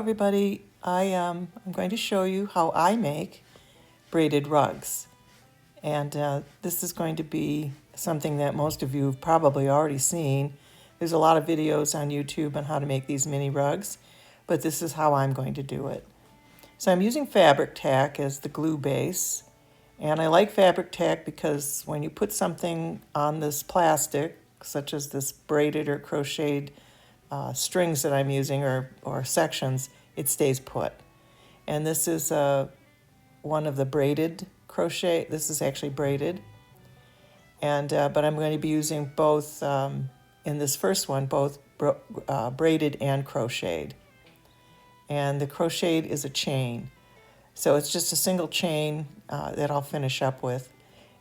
everybody. I'm going to show you how I make braided rugs. And this is going to be something that most of you have probably already seen. There's a lot of videos on YouTube on how to make these mini rugs, but this is how I'm going to do it. So I'm using fabric tack as the glue base. And I like fabric tack because when you put something on this plastic, such as this braided or crocheted strings that I'm using or sections, it stays put. And this is one of the braided crochet. This is actually braided. And but I'm going to be using both, in this first one, both braided and crocheted. And the crocheted is a chain. So it's just a single chain that I'll finish up with.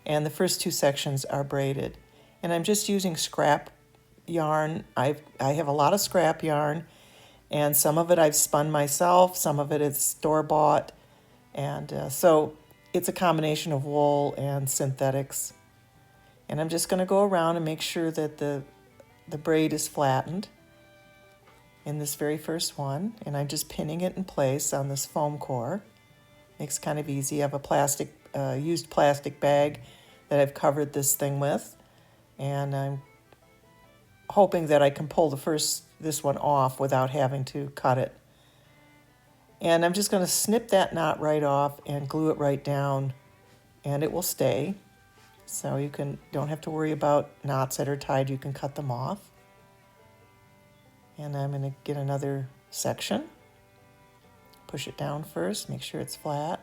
And the first two sections are braided. And I'm just using scrap yarn. I have a lot of scrap yarn, and some of it I've spun myself, some of it is store-bought. And so it's a combination of wool and synthetics. And I'm just going to go around and make sure that the braid is flattened in this very first one. And I'm just pinning it in place on this foam core. Makes it kind of easy. I have a plastic, used plastic bag that I've covered this thing with. And I'm hoping that I can pull this one off without having to cut it. And I'm just going to snip that knot right off and glue it right down, and it will stay. So you don't have to worry about knots that are tied. You can cut them off. And I'm going to get another section. Push it down first, make sure it's flat.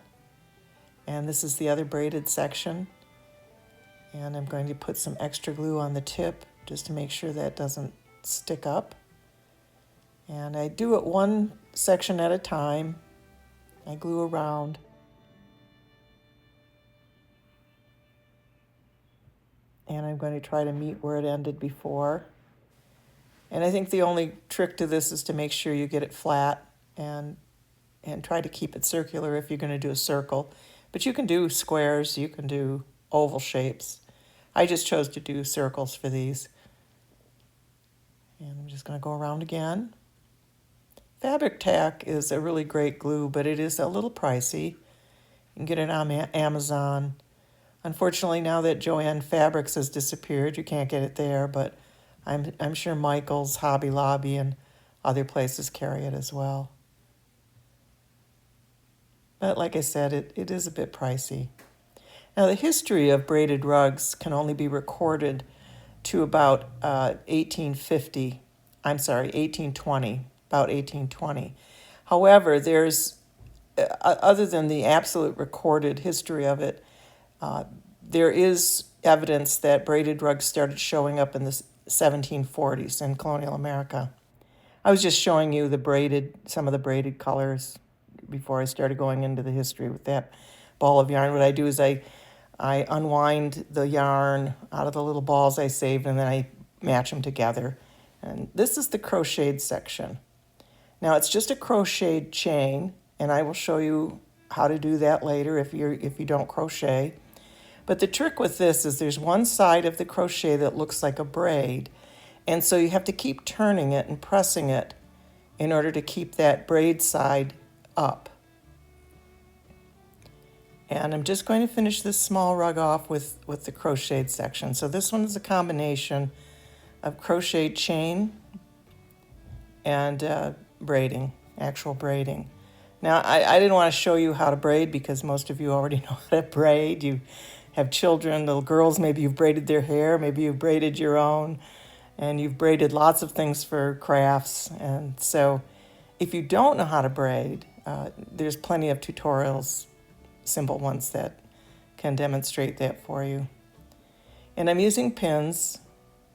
And this is the other braided section. And I'm going to put some extra glue on the tip just to make sure that doesn't stick up. And I do it one section at a time. I glue around. And I'm going to try to meet where it ended before. And I think the only trick to this is to make sure you get it flat and try to keep it circular if you're going to do a circle. But you can do squares, you can do oval shapes. I just chose to do circles for these. And I'm just going to go around again. Fabric tack is a really great glue, but it is a little pricey. You can get it on Amazon. Unfortunately, now that Joann Fabrics has disappeared, you can't get it there, but I'm sure Michael's, Hobby Lobby, and other places carry it as well. But like I said, it is a bit pricey. Now, the history of braided rugs can only be recorded to about 1820, about 1820. However, there's, other than the absolute recorded history of it, there is evidence that braided rugs started showing up in the 1740s in Colonial America. I was just showing you some of the braided colors before I started going into the history with that ball of yarn. What I do is I unwind the yarn out of the little balls I saved, and then I match them together. And this is the crocheted section. Now it's just a crocheted chain, and I will show you how to do that later if you don't crochet. But the trick with this is there's one side of the crochet that looks like a braid, and so you have to keep turning it and pressing it in order to keep that braid side up. And I'm just going to finish this small rug off with the crocheted section. So this one is a combination of crocheted chain and braiding, actual braiding. Now, I didn't want to show you how to braid because most of you already know how to braid. You have children, little girls, maybe you've braided their hair, maybe you've braided your own, and you've braided lots of things for crafts. And so if you don't know how to braid, there's plenty of tutorials, simple ones that can demonstrate that for you. And I'm using pins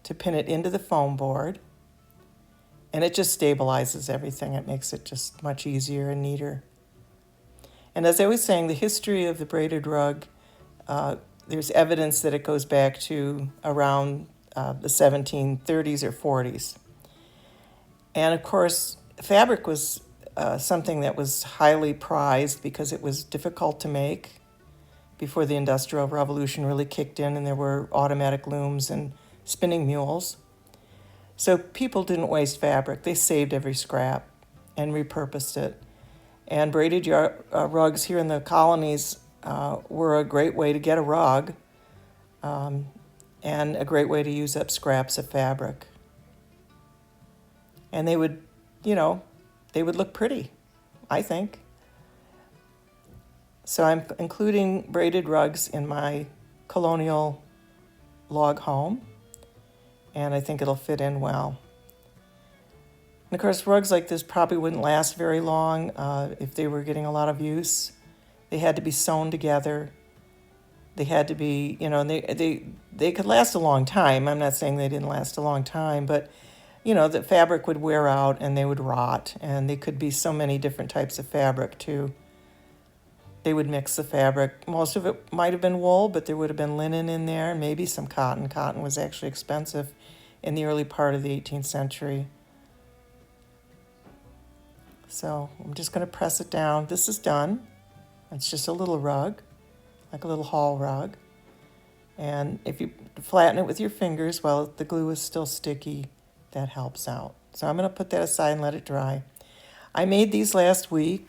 to pin it into the foam board, and it just stabilizes everything. It makes it just much easier and neater. And as I was saying, the history of the braided rug, there's evidence that it goes back to around the 1730s or 40s. And of course, fabric was something that was highly prized because it was difficult to make before the Industrial Revolution really kicked in and there were automatic looms and spinning mules. So people didn't waste fabric. They saved every scrap. and repurposed it. And braided rugs here in the colonies were a great way to get a rug, and a great way to use up scraps of fabric. And they would, they would look pretty, I think. So I'm including braided rugs in my colonial log home, and I think it'll fit in well. And of course, rugs like this probably wouldn't last very long if they were getting a lot of use. They had to be sewn together. They had to be, and they could last a long time. I'm not saying they didn't last a long time, but, the fabric would wear out and they would rot, and they could be so many different types of fabric too. They would mix the fabric. Most of it might have been wool, but there would have been linen in there, and maybe some cotton. Cotton was actually expensive in the early part of the 18th century. So I'm just going to press it down. This is done. It's just a little rug, like a little hall rug. And if you flatten it with your fingers while the glue is still sticky, that helps out. So I'm going to put that aside and let it dry. I made these last week.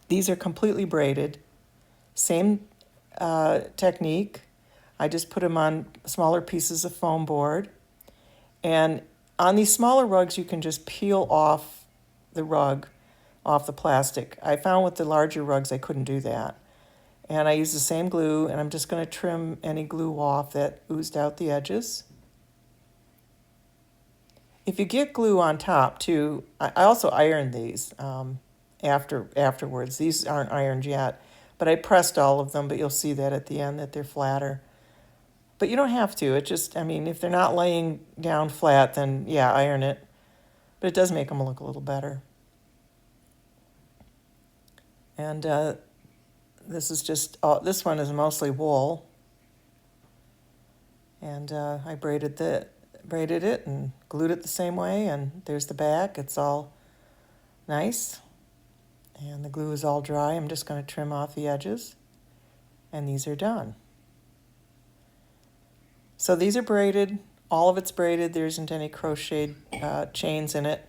These are completely braided. Same technique. I just put them on smaller pieces of foam board. And on these smaller rugs, you can just peel off the rug, off the plastic. I found with the larger rugs, I couldn't do that. And I use the same glue, and I'm just going to trim any glue off that oozed out the edges. If you get glue on top, too, I also ironed these afterwards. These aren't ironed yet, but I pressed all of them, but you'll see that at the end that they're flatter. But you don't have to. It just, if they're not laying down flat, then yeah, iron it. But it does make them look a little better. And this is just, this one is mostly wool. And I braided it and glued it the same way, and there's the back. It's all nice. And the glue is all dry. I'm just going to trim off the edges. And these are done. So these are braided. All of it's braided. There isn't any crocheted chains in it.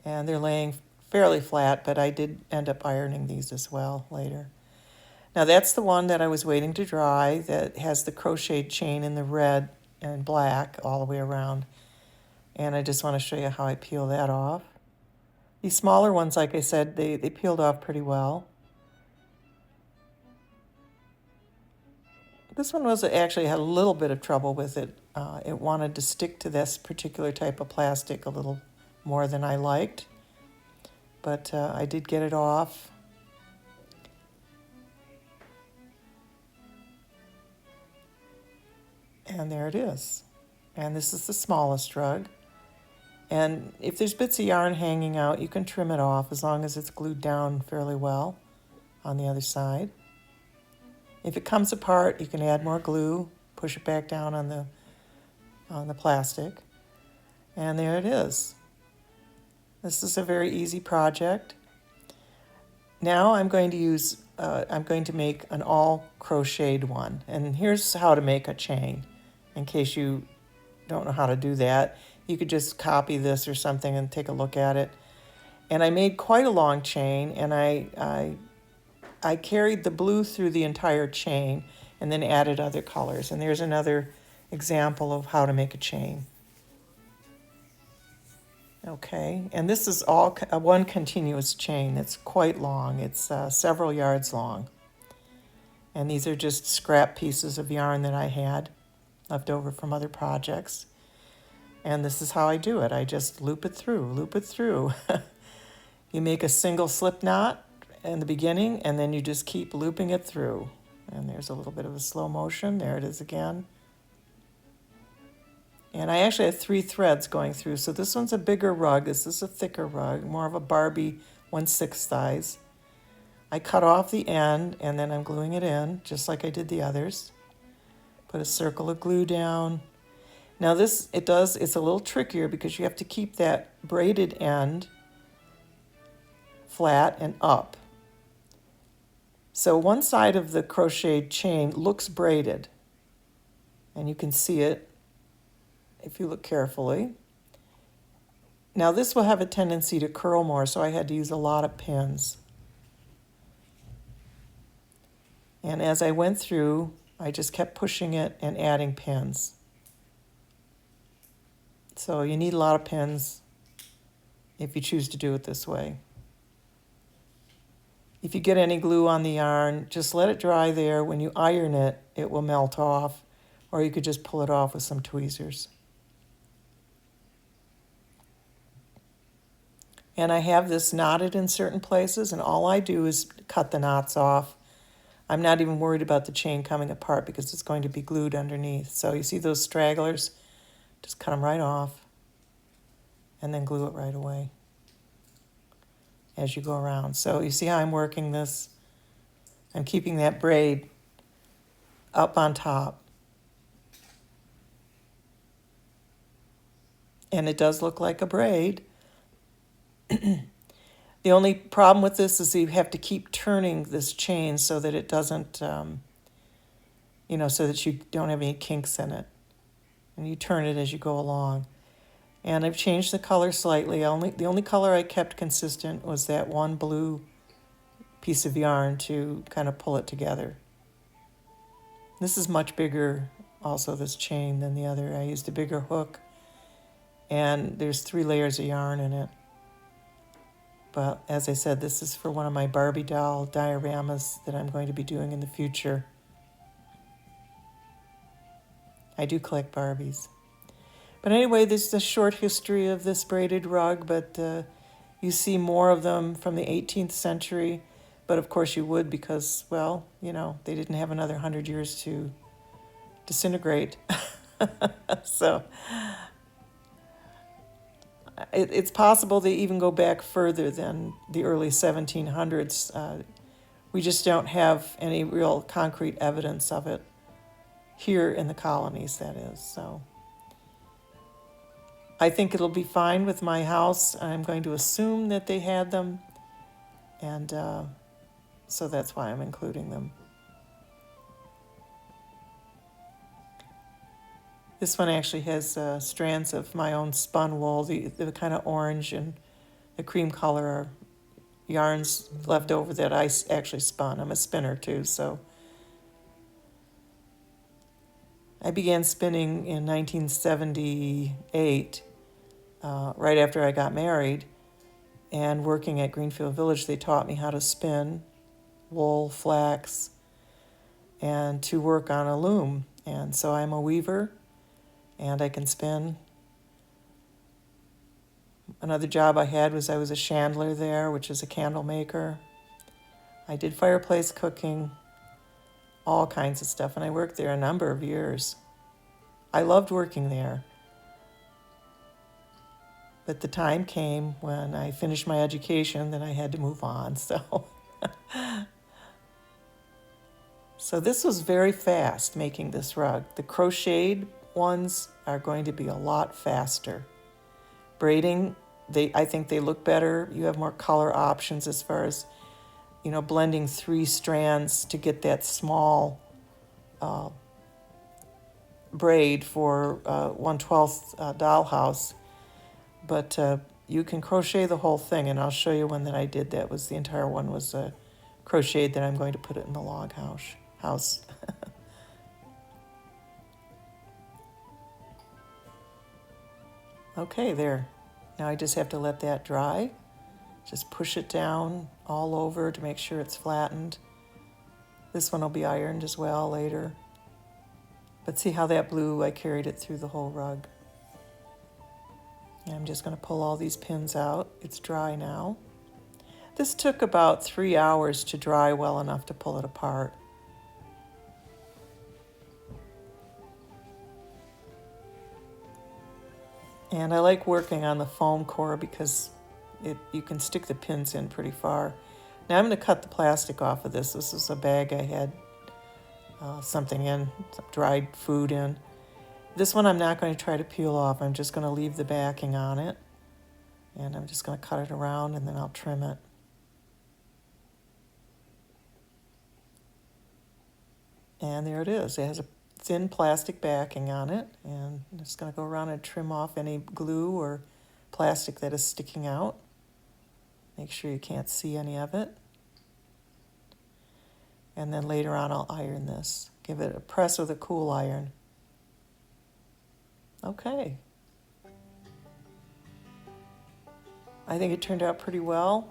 And they're laying fairly flat, but I did end up ironing these as well later. Now that's the one that I was waiting to dry that has the crocheted chain in the red and black all the way around. And I just want to show you how I peel that off. These smaller ones, like I said, they peeled off pretty well. This one actually had a little bit of trouble with it. It wanted to stick to this particular type of plastic a little more than I liked. But I did get it off. And there it is. And this is the smallest rug. And if there's bits of yarn hanging out, you can trim it off as long as it's glued down fairly well on the other side. If it comes apart, you can add more glue, push it back down on the plastic. And there it is. This is a very easy project. Now I'm going to make an all crocheted one. And here's how to make a chain, in case you don't know how to do that. You could just copy this or something and take a look at it. And I made quite a long chain, and I carried the blue through the entire chain and then added other colors. And there's another example of how to make a chain. Okay, and this is all one continuous chain. It's quite long. It's several yards long. And these are just scrap pieces of yarn that I had left over from other projects. And this is how I do it. I just loop it through. You make a single slip knot in the beginning, and then you just keep looping it through. And there's a little bit of a slow motion. There it is again. And I actually have 3 threads going through. So this one's a bigger rug. This is a thicker rug, more of a Barbie 1/6 size. I cut off the end, and then I'm gluing it in, just like I did the others. Put a circle of glue down. Now it's a little trickier because you have to keep that braided end flat and up. So one side of the crocheted chain looks braided, and you can see it if you look carefully. Now this will have a tendency to curl more, so I had to use a lot of pins. And as I went through, I just kept pushing it and adding pins. So you need a lot of pins if you choose to do it this way. If you get any glue on the yarn, just let it dry there. When you iron it, it will melt off, or you could just pull it off with some tweezers. And I have this knotted in certain places, and all I do is cut the knots off. I'm not even worried about the chain coming apart because it's going to be glued underneath. So you see those stragglers? Just cut them right off and then glue it right away as you go around. So you see how I'm working this? I'm keeping that braid up on top. And it does look like a braid. The only problem with this is you have to keep turning this chain so that it doesn't, so that you don't have any kinks in it. And you turn it as you go along. And I've changed the color slightly. The only color I kept consistent was that one blue piece of yarn to kind of pull it together. This is much bigger, also, this chain, than the other. I used a bigger hook, and there's 3 layers of yarn in it. But as I said, this is for one of my Barbie doll dioramas that I'm going to be doing in the future. I do collect Barbies. But anyway, there's a short history of this braided rug, but you see more of them from the 18th century. But of course you would because, well, they didn't have another 100 years to disintegrate. So it's possible they even go back further than the early 1700s. We just don't have any real concrete evidence of it here in the colonies, that is. So I think it'll be fine with my house. I'm going to assume that they had them, and so that's why I'm including them. This one actually has strands of my own spun wool. The kind of orange and the cream color are yarns left over that I actually spun. I'm a spinner too, so. I began spinning in 1978, right after I got married, and working at Greenfield Village, they taught me how to spin wool, flax, and to work on a loom. And so I'm a weaver, and I can spin. Another job I had was I was a chandler there, which is a candle maker. I did fireplace cooking, all kinds of stuff, and I worked there a number of years. I loved working there. But the time came when I finished my education that I had to move on, so. So this was very fast, making this rug. The crocheted ones are going to be a lot faster. Braiding, I think they look better. You have more color options as far as, blending 3 strands to get that small braid for 1/12 dollhouse. But you can crochet the whole thing, and I'll show you one that I did. That was the entire one was crocheted. That I'm going to put it in the log house. Okay, there. Now I just have to let that dry. Just push it down all over to make sure it's flattened. This one will be ironed as well later. But see how that blue, I carried it through the whole rug. And I'm just going to pull all these pins out. It's dry now. This took about 3 hours to dry well enough to pull it apart. And I like working on the foam core because you can stick the pins in pretty far. Now I'm going to cut the plastic off of this. This is a bag I had something in, some dried food in. This one I'm not going to try to peel off. I'm just going to leave the backing on it. And I'm just going to cut it around and then I'll trim it. And there it is. It has a thin plastic backing on it. And I'm just going to go around and trim off any glue or plastic that is sticking out. Make sure you can't see any of it. And then later on I'll iron this. Give it a press with a cool iron. Okay. I think it turned out pretty well.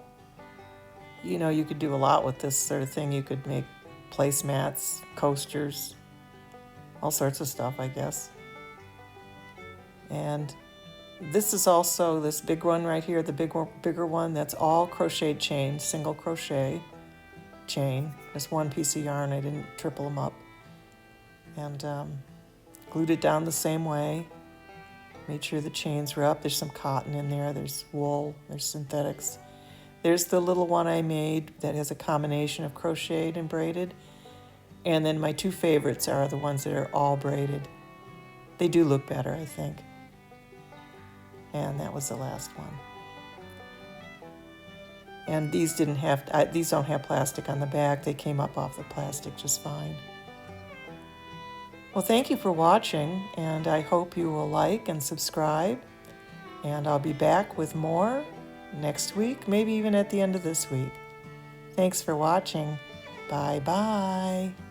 You know, you could do a lot with this sort of thing. You could make placemats, coasters, all sorts of stuff, I guess. And this is also this big one right here, the bigger one, that's all crocheted chain, single crochet chain. Just one piece of yarn, I didn't triple them up. And glued it down the same way. Made sure the chains were up. There's some cotton in there, there's wool, there's synthetics. There's the little one I made that has a combination of crocheted and braided. And then my two favorites are the ones that are all braided. They do look better, I think. And that was the last one. And these don't have plastic on the back. They came up off the plastic just fine. Well, thank you for watching, and I hope you will like and subscribe. And I'll be back with more next week, maybe even at the end of this week. Thanks for watching. Bye-bye.